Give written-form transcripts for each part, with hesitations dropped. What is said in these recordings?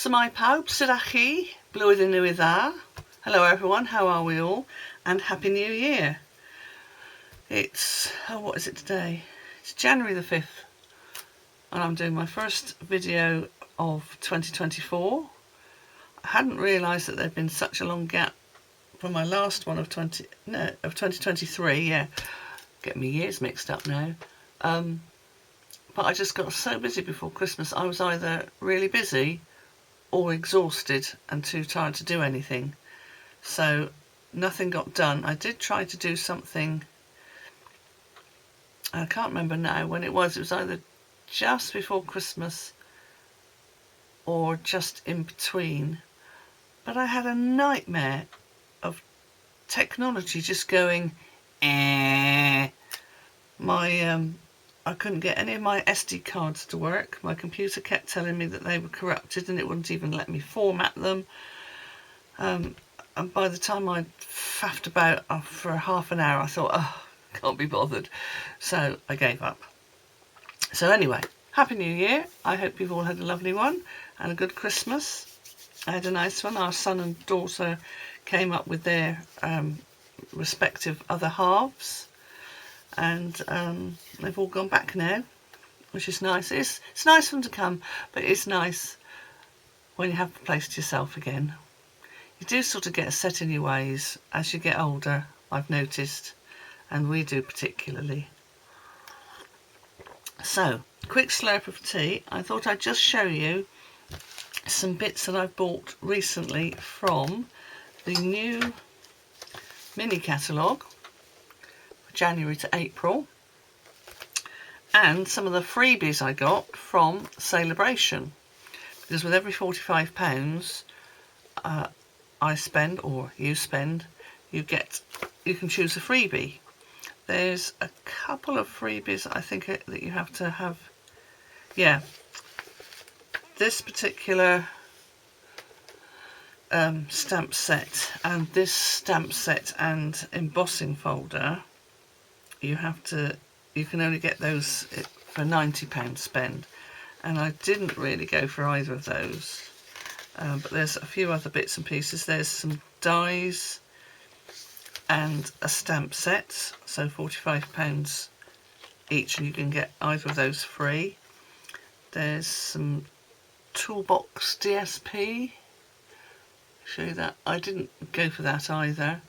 Shwmai pawb, sut ydych chi? Blwyddyn Newydd Dda. Hello everyone, how are we all? And Happy New Year. It's, what is it today? It's January the 5th. And I'm doing my first video of 2024. I hadn't realised that there'd been such a long gap from my last one of 2023, yeah. Getting my years mixed up now. But I just got so busy before Christmas. I was either really busy or exhausted and too tired to do anything. So nothing got done. I did try to do something, I can't remember now when it was. It was either just before Christmas or just in between. But I had a nightmare of technology just going, I couldn't get any of my SD cards to work. My computer kept telling me that they were corrupted and it wouldn't even let me format them. And by the time I'd faffed about for half an hour, I thought, oh, can't be bothered. So I gave up. So anyway, Happy New Year. I hope you've all had a lovely one and a good Christmas. I had a nice one. Our son and daughter came up with their respective other halves. And they've all gone back now, which is nice. It's nice for them to come, but it's nice when you have the place to yourself again. You do sort of get set in your ways as you get older, I've noticed, and we do particularly. So, quick slurp of tea. I thought I'd just show you some bits that I've bought recently from the new mini catalogue. January to April, and some of the freebies I got from Sale-a-Bration, because with every £45 I spend, or you spend, you can choose a freebie. There's a couple of freebies I think that you have to have. Yeah, this particular stamp set and this stamp set and embossing folder, you can only get those for £90 spend, and I didn't really go for either of those, but there's a few other bits and pieces. There's some dies and a stamp set, so £45 each, and you can get either of those free. There's some toolbox DSP, show you that. I didn't go for that either.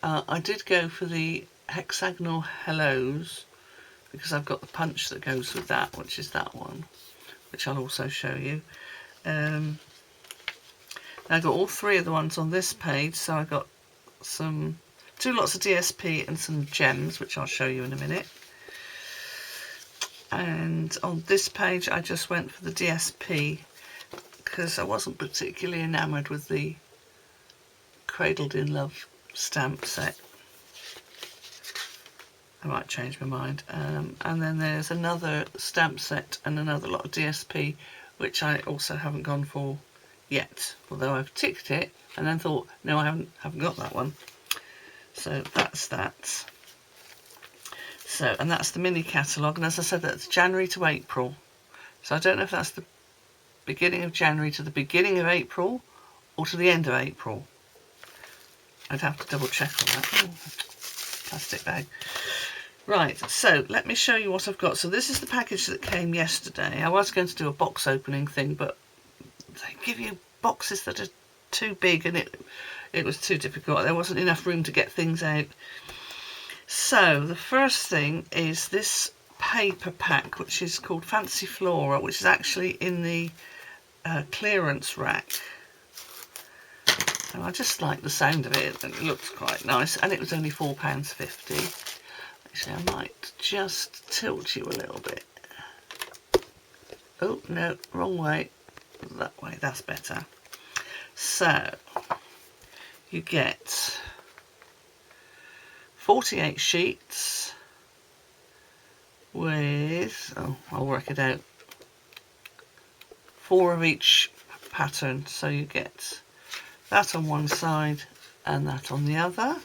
I did go for the hexagonal hellos because I've got the punch that goes with that, which is that one, which I'll also show you. I got all three of the ones on this page, so I got two lots of DSP and some gems, which I'll show you in a minute. And on this page I just went for the DSP because I wasn't particularly enamoured with the Cradled in Love stamp set. I might change my mind. And then there's another stamp set and another lot of DSP, which I also haven't gone for yet, although I've ticked it and then thought, no, I haven't got that one. So that's that. So, and that's the mini catalogue, and as I said, that's January to April. So I don't know if that's the beginning of January to the beginning of April or to the end of April. I'd have to double check on that. Oh, plastic bag. Right, so let me show you what I've got. So this is the package that came yesterday. I was going to do a box opening thing, but they give you boxes that are too big and it was too difficult. There wasn't enough room to get things out. So the first thing is this paper pack, which is called Fancy Flora, which is actually in the clearance rack. And I just like the sound of it, and it looks quite nice, and it was only £4.50. Actually, I might just tilt you a little bit. Oh, no, wrong way. That way, that's better. So, you get 48 sheets with, oh, I'll work it out, 4 of each pattern. So you get that on one side and that on the other.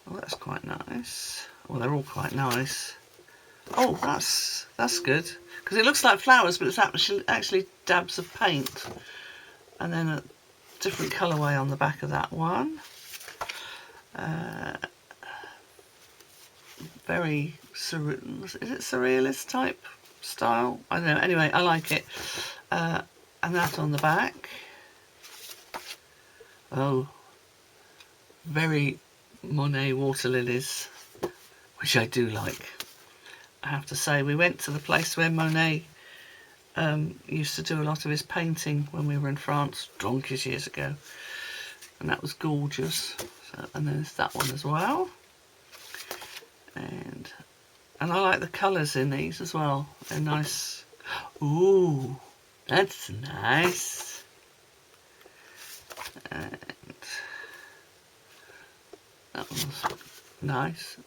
Oh, that's quite nice. Well, they're all quite nice. Oh, that's good. because it looks like flowers, but it's actually dabs of paint. And then a different colourway on the back of that one. Very is it surrealist type style? I don't know. Anyway, I like it. And that on the back. Oh, very Monet water lilies, which I do like. I have to say, we went to the place where Monet used to do a lot of his painting when we were in France, donkeys years ago, and that was gorgeous. So, and there's that one as well. And I like the colours in these as well. They're nice. Ooh, that's nice. And that one's nice.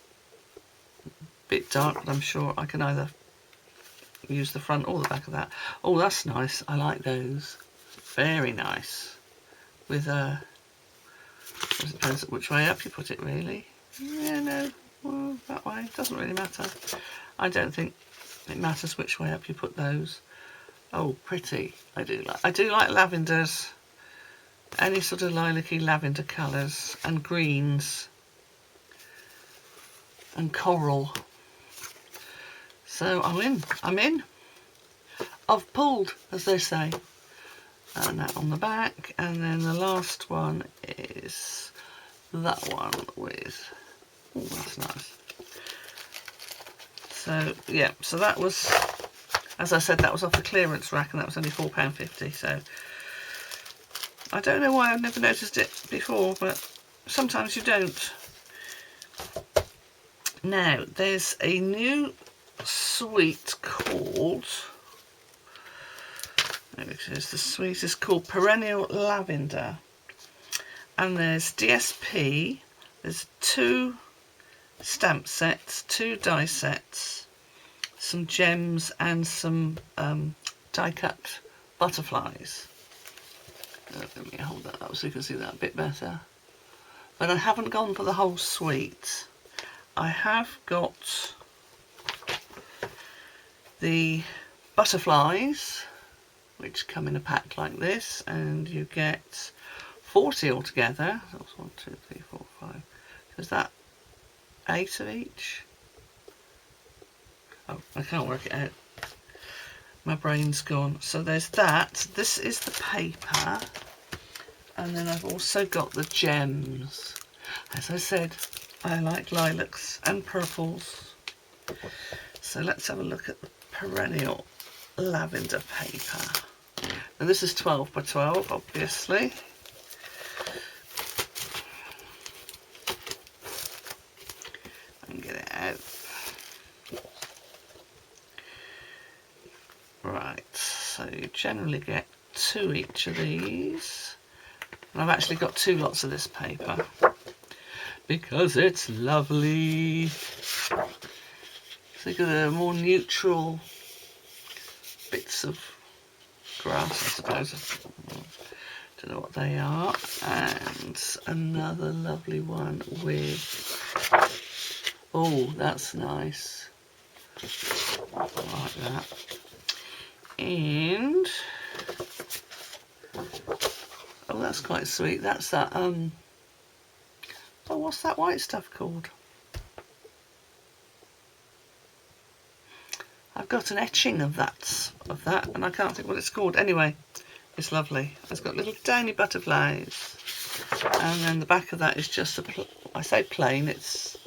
Bit dark, but I'm sure I can either use the front or the back of that. Oh, that's nice. I like those. Very nice. With it depends which way up you put it, really. Yeah, no. Well, that way, doesn't really matter. I don't think it matters which way up you put those. Oh, pretty. I do like lavenders, any sort of lilac-y lavender colours, and greens, and coral. So I'm in. I've pulled, as they say. And that on the back, and then the last one is that one with. Oh, that's nice. So, yeah, so that was, as I said, that was off the clearance rack, and that was only £4.50. So, I don't know why I've never noticed it before, but sometimes you don't. Now, there's a new sweet called, the sweet is called Perennial Lavender. And there's DSP, there's 2 stamp sets, 2 die sets, some gems, and some die cut butterflies. Let me hold that up so you can see that a bit better. But I haven't gone for the whole suite. I have got the butterflies, which come in a pack like this, and you get 40 altogether. That's 1, 2, 3, 4, 5. Is that 8 of each? Oh, I can't work it out. My brain's gone. So there's that. This is the paper. And then I've also got the gems. As I said, I like lilacs and purples. So let's have a look at the Perennial Lavender paper. And this is 12 by 12, obviously. And get it out. Right, so you generally get 2 each of these. And I've actually got 2 lots of this paper because it's lovely. So you get the more neutral bits of grass, I suppose. Don't know what they are. And another lovely one with, oh, that's nice. I like that. And oh, that's quite sweet. That's that oh, what's that white stuff called? I've got an etching of that, and I can't think what it's called. Anyway, it's lovely. It's got little tiny butterflies, and then the back of that is just I say plain. It's,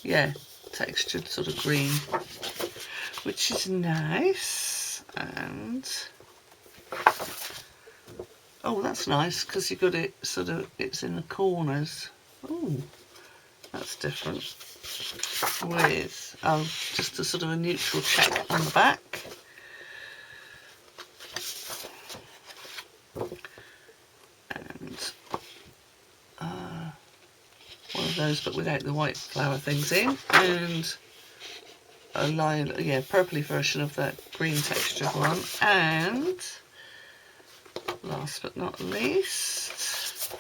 yeah, textured sort of green, which is nice. And oh, that's nice because you've got it sort of, it's in the corners. Oh, that's different. With just a sort of a neutral check on the back. And one of those, but without the white flower things in. And a purpley version of that green textured one. And last but not least,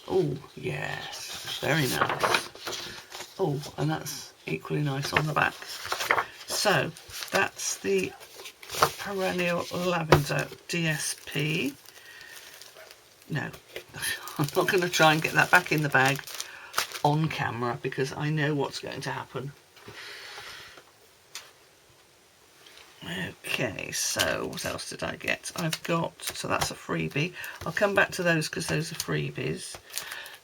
oh yes, very nice. Oh, and that's equally nice on the back. So That's the Perennial Lavender DSP. No, I'm not going to try and get that back in the bag on camera because I know what's going to happen. Okay, so what else did I get? I've got, so that's a freebie. I'll come back to those because those are freebies.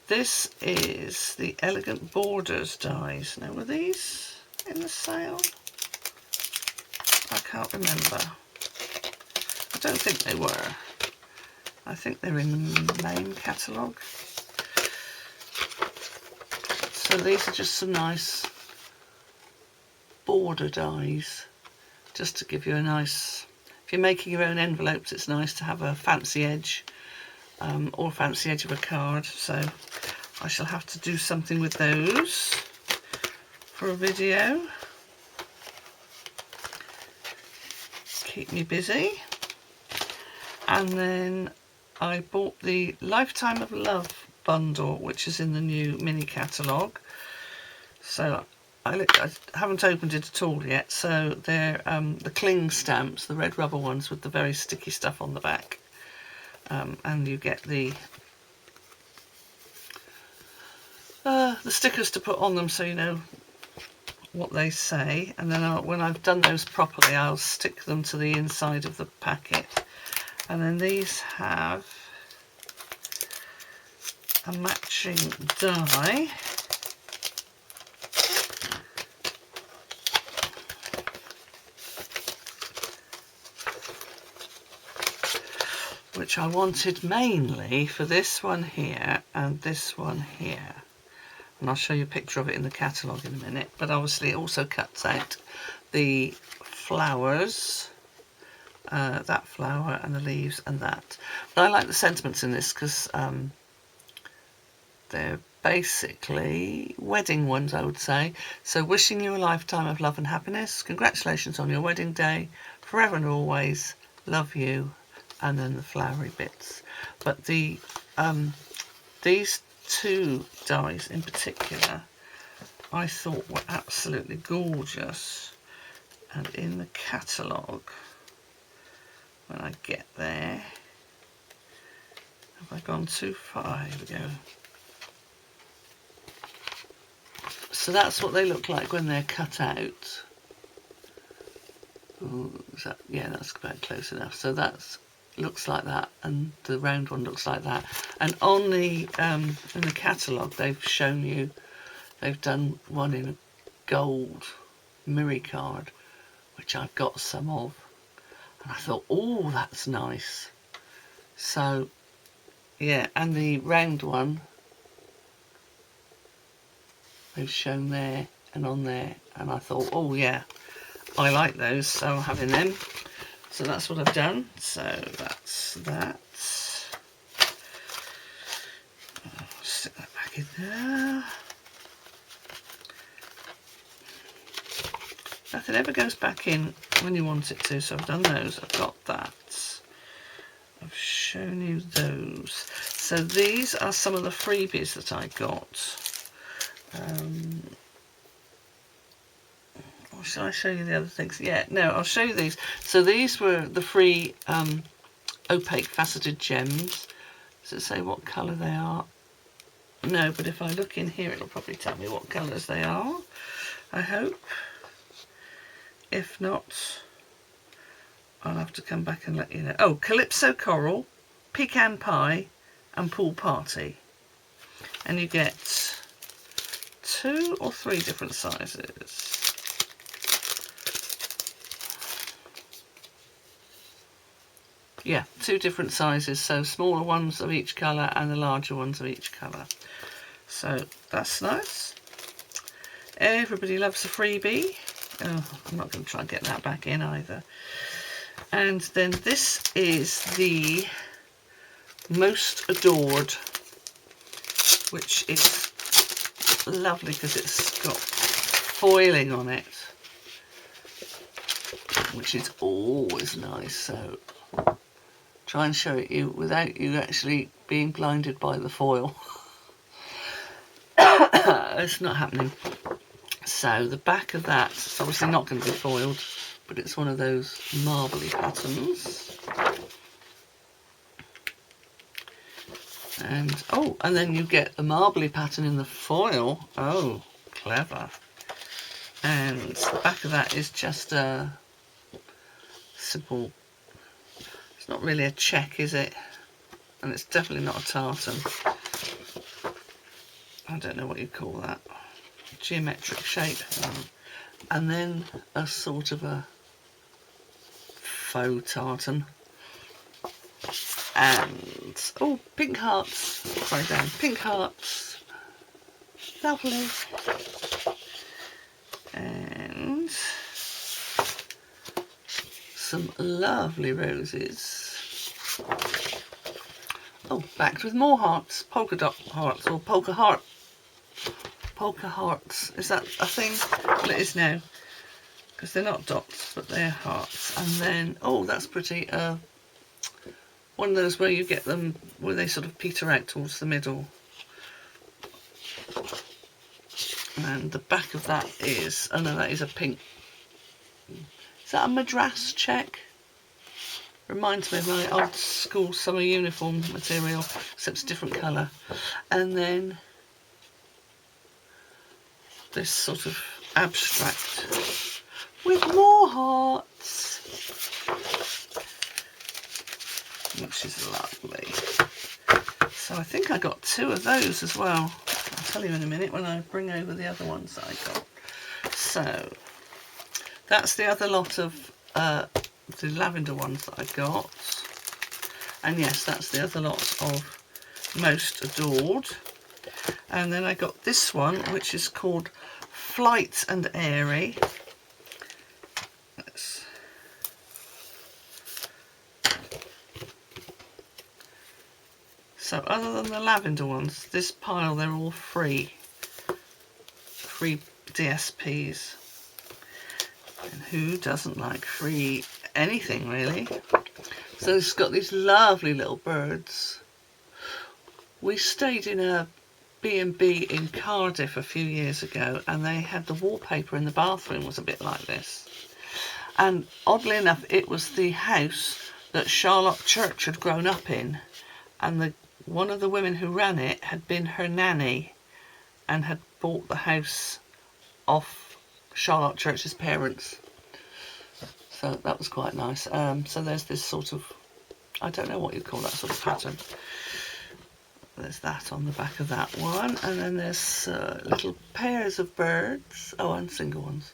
This is the Elegant Borders dies. Now, were these in the sale? I can't remember. I don't think they were. I think they're in the main catalogue. So these are just some nice border dies, just to give you a nice, if you're making your own envelopes, it's nice to have a fancy edge or fancy edge of a card. So I shall have to do something with those for a video. Keep me busy. And then I bought the Lifetime of Love bundle, which is in the new mini catalogue. So I haven't opened it at all yet. So they're the cling stamps, the red rubber ones with the very sticky stuff on the back. And you get the stickers to put on them so you know what they say. And then when I've done those properly, I'll stick them to the inside of the packet. And then these have a matching die. Which I wanted mainly for this one here and this one here. And I'll show you a picture of it in the catalogue in a minute. But obviously it also cuts out the flowers, that flower and the leaves and that. But I like the sentiments in this because they're basically wedding ones, I would say. So wishing you a lifetime of love and happiness. Congratulations on your wedding day. Forever and always. Love you. And then the flowery bits. But the these two dies in particular I thought were absolutely gorgeous. And in the catalogue, when I get there, have I gone too far? Here we go. So that's what they look like when they're cut out. Ooh, is that, yeah, that's about close enough. So that's looks like that, and the round one looks like that. And on the in the catalogue, they've shown you, they've done one in a gold mirror card, which I've got some of, and I thought, oh, that's nice. So yeah, and the round one they've shown there and on there, and I thought, oh yeah, I like those, so I'm having them. So that's what I've done. So that's that. I'll stick that back in there. Nothing ever goes back in when you want it to, so I've done those. I've got that. I've shown you those. So these are some of the freebies that I got. Or shall I show you the other things? Yeah, no, I'll show you these. So these were the free opaque faceted gems. Does it say what colour they are? No, but if I look in here, it'll probably tell me what colours they are, I hope. If not, I'll have to come back and let you know. Oh, Calypso Coral, Pecan Pie, and Pool Party. And you get 2 or 3 different sizes. Yeah, 2 different sizes, so smaller ones of each colour and the larger ones of each colour. So that's nice. Everybody loves a freebie. Oh, I'm not going to try and get that back in either. And then this is the Most Adored, which is lovely because it's got foiling on it, which is always nice. So try and show it you without you actually being blinded by the foil. It's not happening. So the back of that is obviously not going to be foiled but it's one of those marbly patterns. And oh, and then you get the marbly pattern in the foil. Oh, clever. And the back of that is just a simple, it's not really a check, is it? And it's definitely not a tartan. I don't know what you call that. Geometric shape. And then a sort of a faux tartan. And, oh, pink hearts. Sorry, down. Pink hearts. Lovely. And some lovely roses. Oh, backed with more hearts. Polka dot hearts, or polka heart. Polka hearts. Is that a thing? Well, it is now. Because they're not dots, but they're hearts. And then, oh, that's pretty. One of those where you get them, where they sort of peter out towards the middle. And the back of that is, oh no, that is a pink. Is that a Madras check? Reminds me of my old school summer uniform material, except it's a different colour. And then this sort of abstract with more hearts, which is lovely. So I think I got 2 of those as well. I'll tell you in a minute when I bring over the other ones that I got. So that's the other lot of the lavender ones that I got. And yes, that's the other lot of Most Adored. And then I got this one, which is called Flight and Airy. So other than the lavender ones, this pile, they're all free DSPs. And who doesn't like free anything, really? So it's got these lovely little birds. We stayed in a B&B in Cardiff a few years ago, and they had the wallpaper in the bathroom was a bit like this. And oddly enough, it was the house that Charlotte Church had grown up in, and one of the women who ran it had been her nanny and had bought the house off Charlotte Church's parents. So that was quite nice. So there's this sort of, I don't know what you call that sort of pattern. There's that on the back of that one. And then there's little pairs of birds. Oh, and single ones.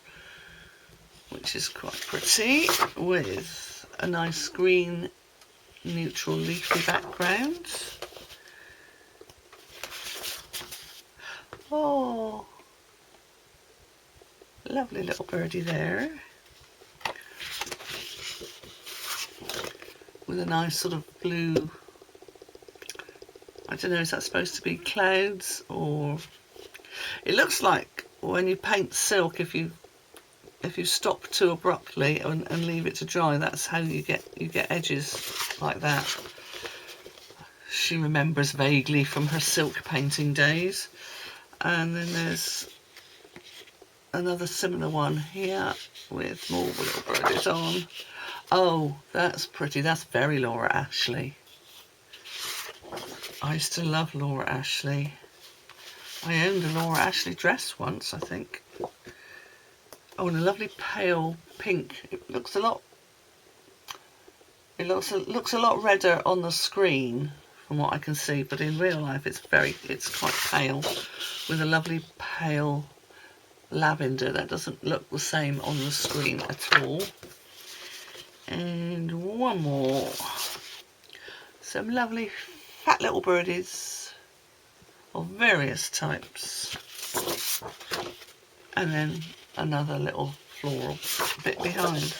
Which is quite pretty, with a nice green neutral leafy background. Oh, lovely little birdie there, with a nice sort of blue, I don't know, is that supposed to be clouds, or it looks like when you paint silk, if you stop too abruptly and leave it to dry, that's how you get edges like that. She remembers vaguely from her silk painting days. And then there's another similar one here with more little birdies on. Oh, that's pretty. That's very Laura Ashley. I used to love Laura Ashley. I owned a Laura Ashley dress once, I think. Oh, and a lovely pale pink. It looks a lot redder on the screen from what I can see, but in real life it's quite pale, with a lovely pale lavender that doesn't look the same on the screen at all. And one more. Some lovely fat little birdies of various types. And then another little floral bit behind.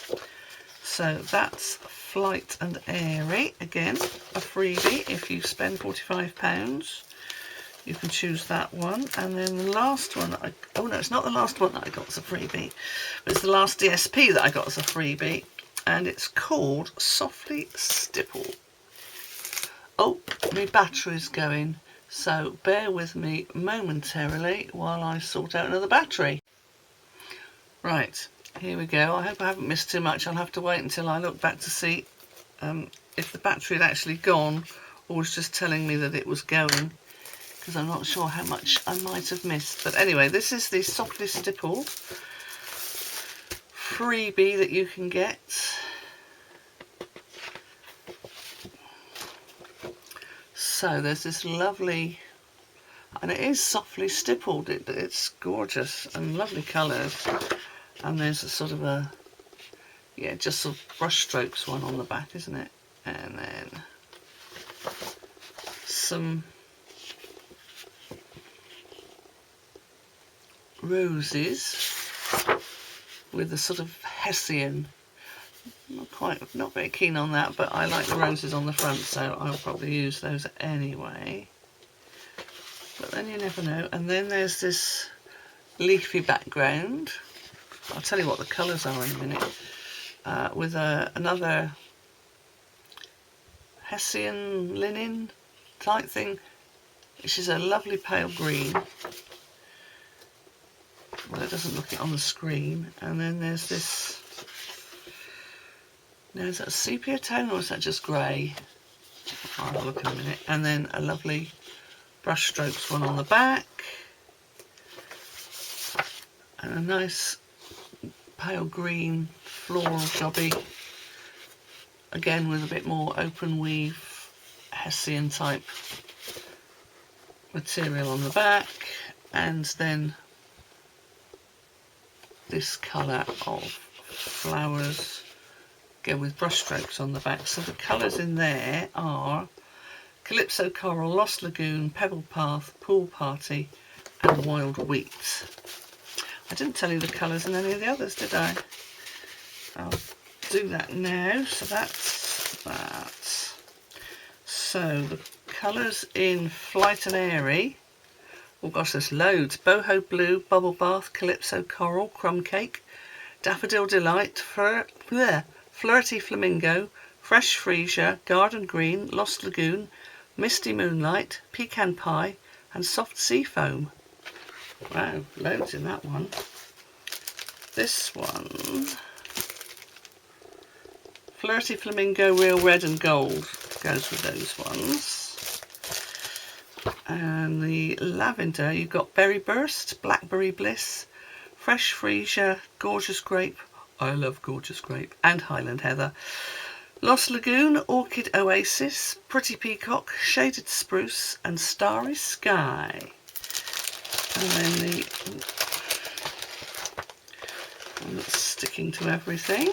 So that's Flight and Airy. Again, a freebie. If you spend £45, you can choose that one. And then the last one, oh no, it's not the last one that I got as a freebie, but it's the last DSP that I got as a freebie, and it's called Softly Stipple. Oh, my battery's going, so bear with me momentarily while I sort out another battery. Right, here we go. I hope I haven't missed too much. I'll have to wait until I look back to see if the battery had actually gone or was just telling me that it was going, because I'm not sure how much I might have missed. But anyway, this is the Softly Stippled freebie that you can get. So there's this lovely, and it is softly stippled, it's gorgeous and lovely colours. And there's a sort of a, yeah, just sort of brush strokes one on the back, isn't it? And then some roses with a sort of Hessian. Not very keen on that, but I like the roses on the front, so I'll probably use those anyway. But then you never know. And then there's this leafy background. I'll tell you what the colours are in a minute. With another Hessian linen type thing, which is a lovely pale green. Well, it doesn't look it on the screen. And then there's this. Now, is that a sepia tone or is that just grey? I'll have a look in a minute. And then a lovely brush strokes one on the back. And a nice pale green floral jobby. Again with a bit more open weave Hessian type material on the back. And then this colour of flowers. Again with brush strokes on the back. So the colours in there are Calypso Coral, Lost Lagoon, Pebble Path, Pool Party and Wild Wheat. I didn't tell you the colours in any of the others, did I? I'll do that now. So that's that. So the colours in Flight and Airy. Oh gosh, there's loads. Boho Blue, Bubble Bath, Calypso Coral, Crumb Cake, Daffodil Delight, Flirty Flamingo, Fresh Freesia, Garden Green, Lost Lagoon, Misty Moonlight, Pecan Pie and Soft Sea Foam. Wow, loads in that one. This one, Flirty Flamingo, Real Red and Gold, goes with those ones. And the lavender, you've got Berry Burst, Blackberry Bliss, Fresh Freesia, Gorgeous Grape, I love Gorgeous Grape, and Highland Heather. Lost Lagoon, Orchid Oasis, Pretty Peacock, Shaded Spruce and Starry Sky. And then the one that's sticking to everything.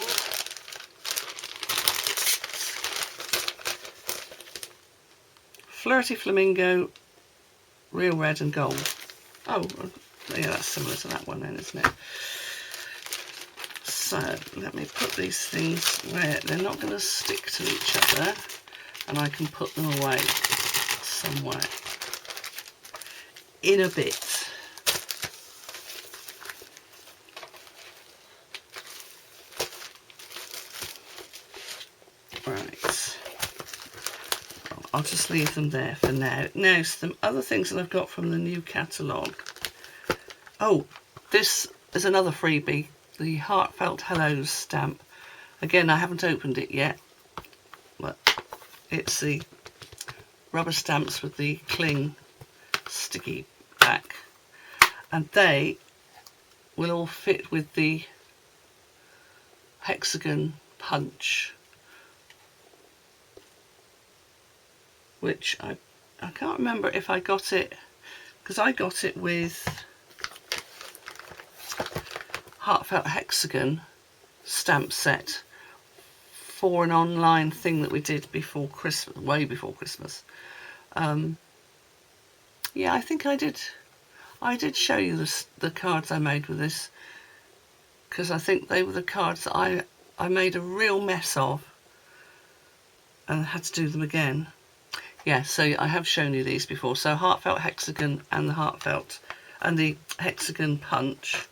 Flirty Flamingo, Real Red and Gold. Oh, yeah, that's similar to that one then, isn't it? So let me put these things where they're not going to stick to each other and I can put them away somewhere in a bit. Right, I'll just leave them there for now. Now some other things that I've got from the new catalogue. Oh, this is another freebie. The Heartfelt Hellos stamp. Again, I haven't opened it yet, but it's the rubber stamps with the cling sticky back, and they will all fit with the hexagon punch, which I can't remember if I got it, because I got it with Heartfelt Hexagon stamp set for an online thing that we did before Christmas, way before Christmas. Yeah, I think I did show you the cards I made with this, because I think they were the cards that I made a real mess of and had to do them again. Yeah, so I have shown you these before. So Heartfelt Hexagon and the Heartfelt and the Hexagon Punch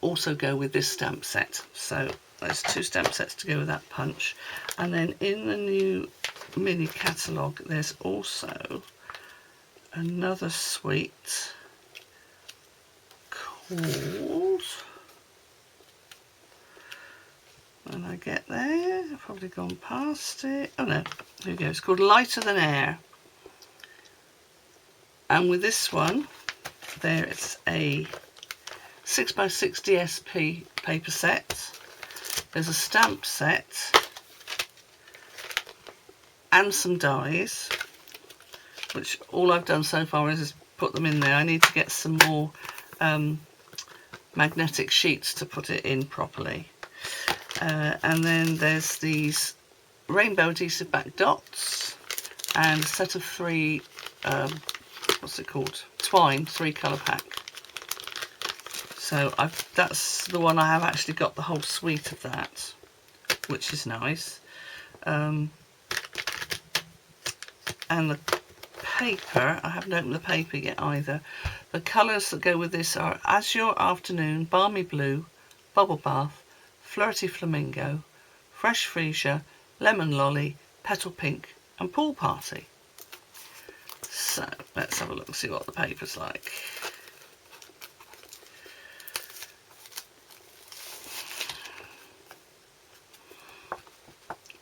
also go with this stamp set. So there's two stamp sets to go with that punch. And then in the new mini catalogue there's also another suite called when I get there. I've probably gone past it. Oh no, here we go. It's called Lighter Than Air. And with this one, there it's a 6x6 DSP paper set. There's a stamp set and some dies, which all I've done so far is put them in there. I need to get some more magnetic sheets to put it in properly. And then there's these rainbow adhesive back dots and a set of 3, what's it called? Twine 3-colour pack. So that's the one I have actually got the whole suite of that, which is nice. And the paper, I haven't opened the paper yet either. The colours that go with this are Azure Afternoon, Balmy Blue, Bubble Bath, Flirty Flamingo, Fresh Freesia, Lemon Lolly, Petal Pink and Pool Party. So let's have a look and see what the paper's like.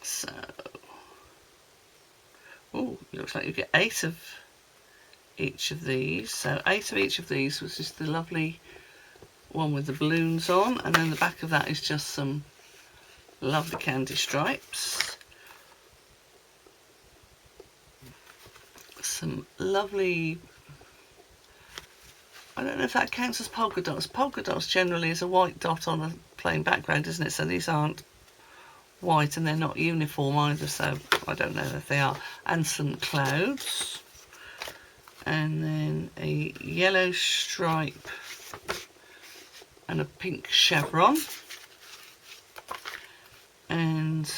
So, oh, looks like you get 8 of each of these. So 8 of each of these, which is the lovely one with the balloons on, and then the back of that is just some lovely candy stripes. Some lovely, I don't know if that counts as polka dots. Polka dots generally is a white dot on a plain background, isn't it? So these aren't white and they're not uniform either, so I don't know if they are. And some clouds, and then a yellow stripe and a pink chevron, and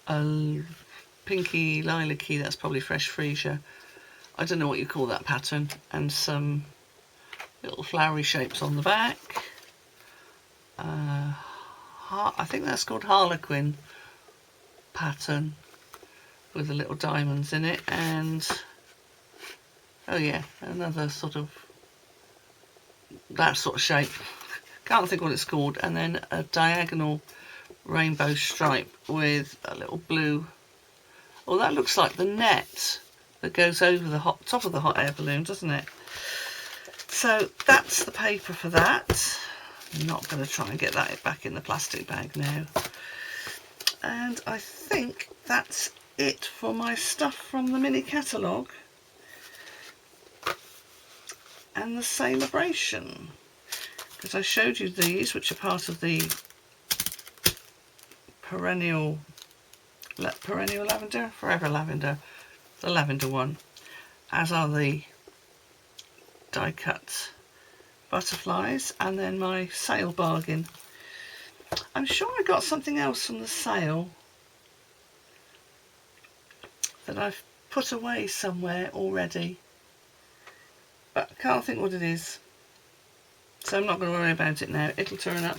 a pinky lilac-y, that's probably Fresh Freesia. I don't know what you call that pattern, and some little flowery shapes on the back. I think that's called Harlequin pattern with the little diamonds in it, and oh yeah, another sort of that sort of shape. Can't think what it's called. And then a diagonal rainbow stripe with a little blue. Oh, that looks like the net that goes over the top of the hot air balloon, doesn't it? So that's the paper for that. I'm not going to try and get that back in the plastic bag now. And I think that's it for my stuff from the mini catalogue and the Sale-a-Bration. Because I showed you these, which are part of the perennial lavender, forever lavender, the lavender one, as are the die cut butterflies, and then my sale bargain. I'm sure I got something else from the sale that I've put away somewhere already, but I can't think what it is, so I'm not going to worry about it now. It'll turn up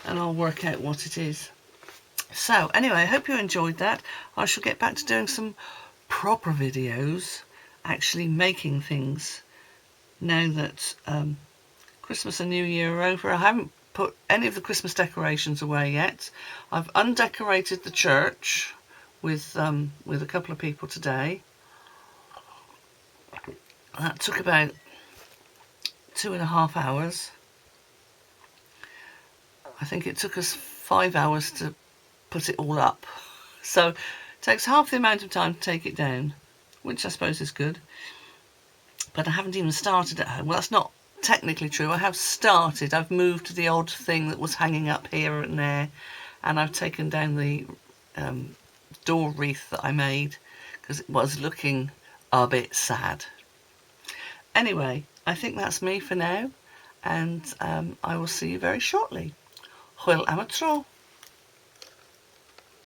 and I'll work out what it is. So anyway, I hope you enjoyed that. I shall get back to doing some proper videos, actually making things, now that Christmas and New Year are over. I haven't put any of the Christmas decorations away yet. I've undecorated the church with a couple of people today. That took about 2.5 hours. I think it took us 5 hours to put it all up. So it takes half the amount of time to take it down, which I suppose is good. But I haven't even started at home. Well, that's not technically true. I have started. I've moved the odd thing that was hanging up here and there, and I've taken down the door wreath that I made because it was looking a bit sad. Anyway, I think that's me for now, and I will see you very shortly. Hwyl am y tro.